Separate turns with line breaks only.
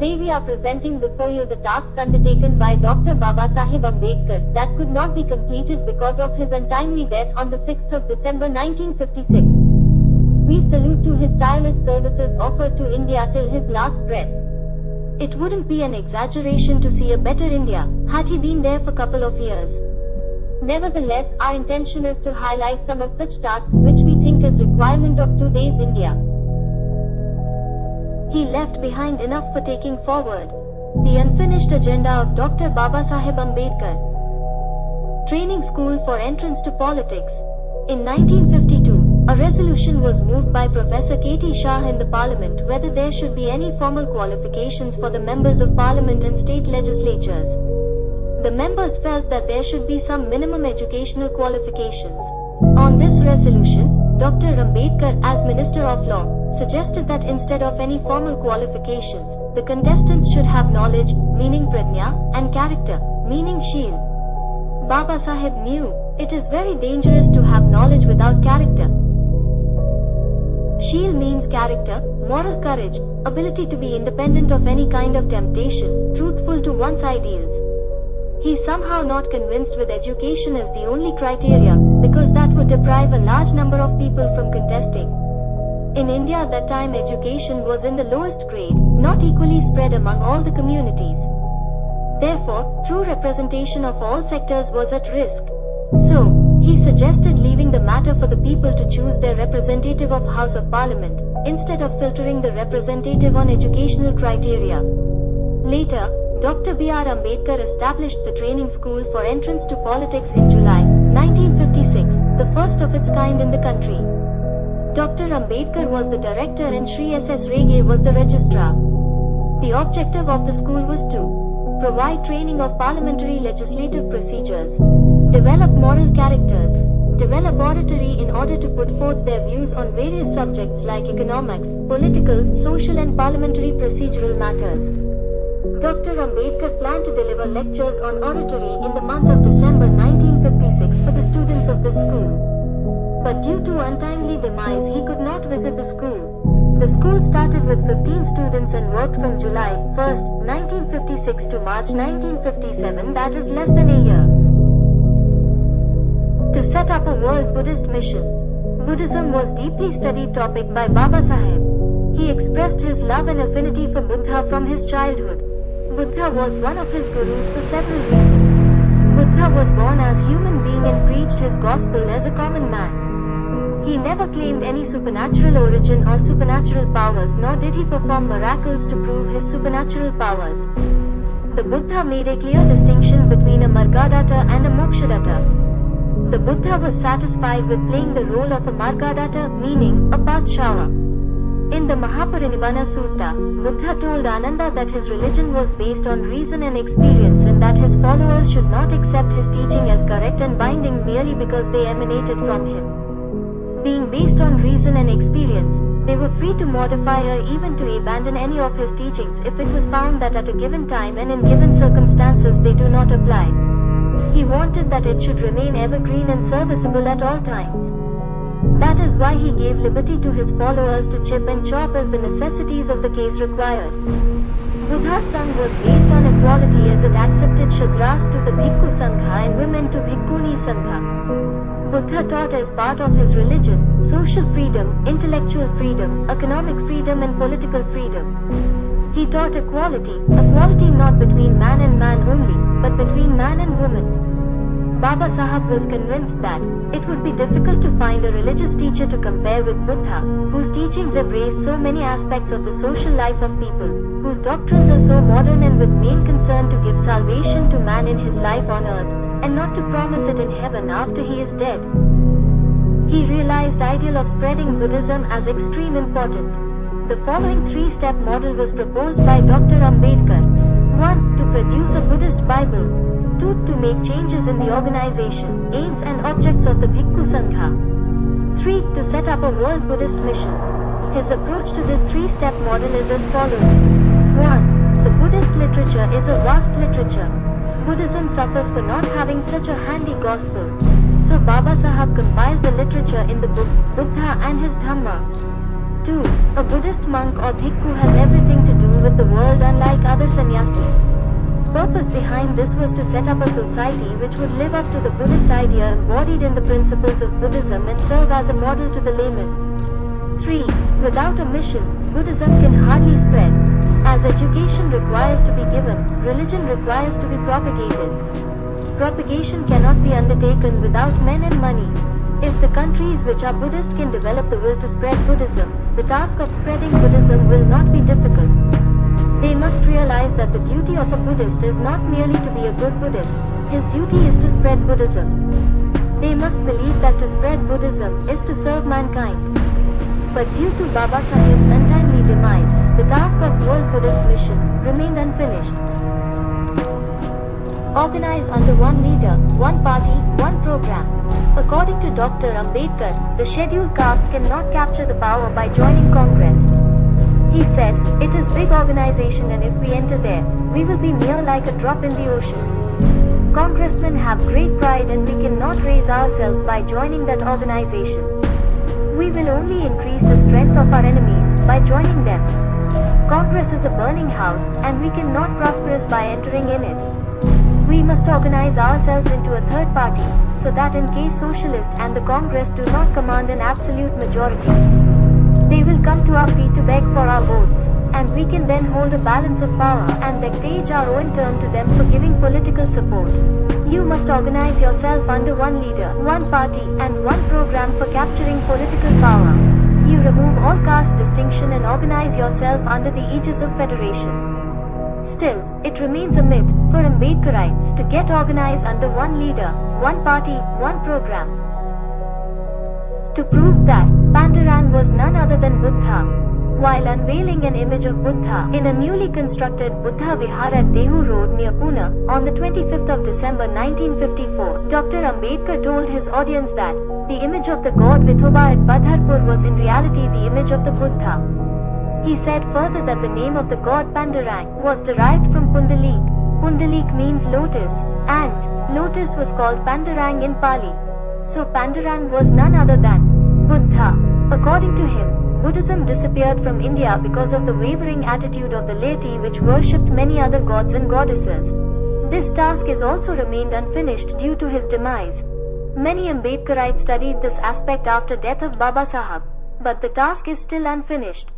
Today we are presenting before you the tasks undertaken by Dr. Babasaheb Ambedkar that could not be completed because of his untimely death on the 6th of December 1956. We salute to his tireless services offered to India till his last breath. It wouldn't be an exaggeration to see a better India had he been there for a couple of years. Nevertheless, our intention is to highlight some of such tasks which we think is requirement of today's India. He left behind enough for taking forward. The unfinished agenda of Dr. Babasaheb Ambedkar. Training School for Entrance to Politics. In 1952, a resolution was moved by Professor K.T. Shah in the Parliament whether there should be any formal qualifications for the members of Parliament and state legislatures. The members felt that there should be some minimum educational qualifications. On this resolution, Dr. Ambedkar, as Minister of Law, suggested that instead of any formal qualifications, the contestants should have knowledge, meaning prajna, and character, meaning sheel. Baba Saheb knew it is very dangerous to have knowledge without character. Sheel means character, moral courage, ability to be independent of any kind of temptation, truthful to one's ideals. He is somehow not convinced with education as the only criteria, because that would deprive a large number of people from contesting. In India at that time education was in the lowest grade, not equally spread among all the communities. Therefore, true representation of all sectors was at risk. So, he suggested leaving the matter for the people to choose their representative of House of Parliament, instead of filtering the representative on educational criteria. Later, Dr. B.R. Ambedkar established the Training School for Entrance to Politics in July 1956, the first of its kind in the country. Dr. Ambedkar was the director and Shri S.S. Rege was the registrar. The objective of the school was to provide training of parliamentary legislative procedures, develop moral characters, develop oratory in order to put forth their views on various subjects like economics, political, social and parliamentary procedural matters. Dr. Ambedkar planned to deliver lectures on oratory in the month of December 1956 for the students of this school. But due to untimely demise he could not visit the school. The school started with 15 students and worked from July 1st, 1956 to March 1957, that is less than a year. To set up a world Buddhist mission. Buddhism was deeply studied topic by Baba Saheb. He expressed his love and affinity for Buddha from his childhood. Buddha was one of his gurus for several reasons. Buddha was born as human being and preached his gospel as a common man. He never claimed any supernatural origin or supernatural powers, nor did he perform miracles to prove his supernatural powers. The Buddha made a clear distinction between a Margadatta and a Mokshadatta. The Buddha was satisfied with playing the role of a Margadatta, meaning a Padshava. In the Mahaparinibbana Sutta, Buddha told Ananda that his religion was based on reason and experience and that his followers should not accept his teaching as correct and binding merely because they emanated from him. Being based on reason and experience, they were free to modify or even to abandon any of his teachings if it was found that at a given time and in given circumstances they do not apply. He wanted that it should remain evergreen and serviceable at all times. That is why he gave liberty to his followers to chip and chop as the necessities of the case required. Buddha's Sangh was based on equality as it accepted Shudras to the Bhikkhu Sangha and women to Bhikkhuni Sangha. Buddha taught as part of his religion, social freedom, intellectual freedom, economic freedom and political freedom. He taught equality not between man and man only, but between man and woman. Baba Saheb was convinced that it would be difficult to find a religious teacher to compare with Buddha, whose teachings embrace so many aspects of the social life of people, whose doctrines are so modern and with main concern to give salvation to man in his life on earth, and not to promise it in heaven after he is dead. He realized ideal of spreading Buddhism as extreme important. The following three-step model was proposed by Dr. Ambedkar. 1. To produce a Buddhist Bible. 2. To make changes in the organization, aims and objects of the Bhikkhu Sangha. 3. To set up a world Buddhist mission. His approach to this three-step model is as follows. 1. The Buddhist literature is a vast literature. Buddhism suffers for not having such a handy gospel. So Baba Saheb compiled the literature in the book Buddha and his Dhamma. 2. A Buddhist monk or bhikkhu has everything to do with the world unlike other sannyasi. Purpose behind this was to set up a society which would live up to the Buddhist idea embodied in the principles of Buddhism and serve as a model to the layman. 3. Without a mission, Buddhism can hardly spread. As education requires to be given, religion requires to be propagated. Propagation cannot be undertaken without men and money. If the countries which are Buddhist can develop the will to spread Buddhism, the task of spreading Buddhism will not be difficult. They must realize that the duty of a Buddhist is not merely to be a good Buddhist, his duty is to spread Buddhism. They must believe that to spread Buddhism is to serve mankind. But due to Baba Saheb's untimely demise, the task of World Buddhist Mission remained unfinished. Organize under one leader, one party, one program. According to Dr. Ambedkar, the scheduled caste cannot capture the power by joining Congress. He said, "It is big organization and if we enter there, we will be mere like a drop in the ocean. Congressmen have great pride and we cannot raise ourselves by joining that organization. We will only increase the strength of our enemies by joining them. Congress is a burning house and we cannot prosper by entering in it. We must organize ourselves into a third party, so that in case Socialist and the Congress do not command an absolute majority, they will come to our feet to beg for our votes, and we can then hold a balance of power and dictate our own term to them for giving political support. You must organize yourself under one leader, one party, and one program for capturing political power. You remove all caste distinction and organize yourself under the aegis of federation." Still, it remains a myth for Ambedkarites to get organized under one leader, one party, one program. To prove that, Pandurang was none other than Buddha. While unveiling an image of Buddha in a newly constructed Buddha Vihar at Dehu Road near Pune on the 25th of December 1954, Dr. Ambedkar told his audience that the image of the god Vithoba at Badharpur was in reality the image of the Buddha. He said further that the name of the god Pandurang was derived from Pundalik. Pundalik means lotus, and lotus was called Pandurang in Pali. So Pandurang was none other than Buddha. According to him, Buddhism disappeared from India because of the wavering attitude of the laity which worshipped many other gods and goddesses. This task is also remained unfinished due to his demise. Many Ambedkarites studied this aspect after death of Baba Sahab, but the task is still unfinished.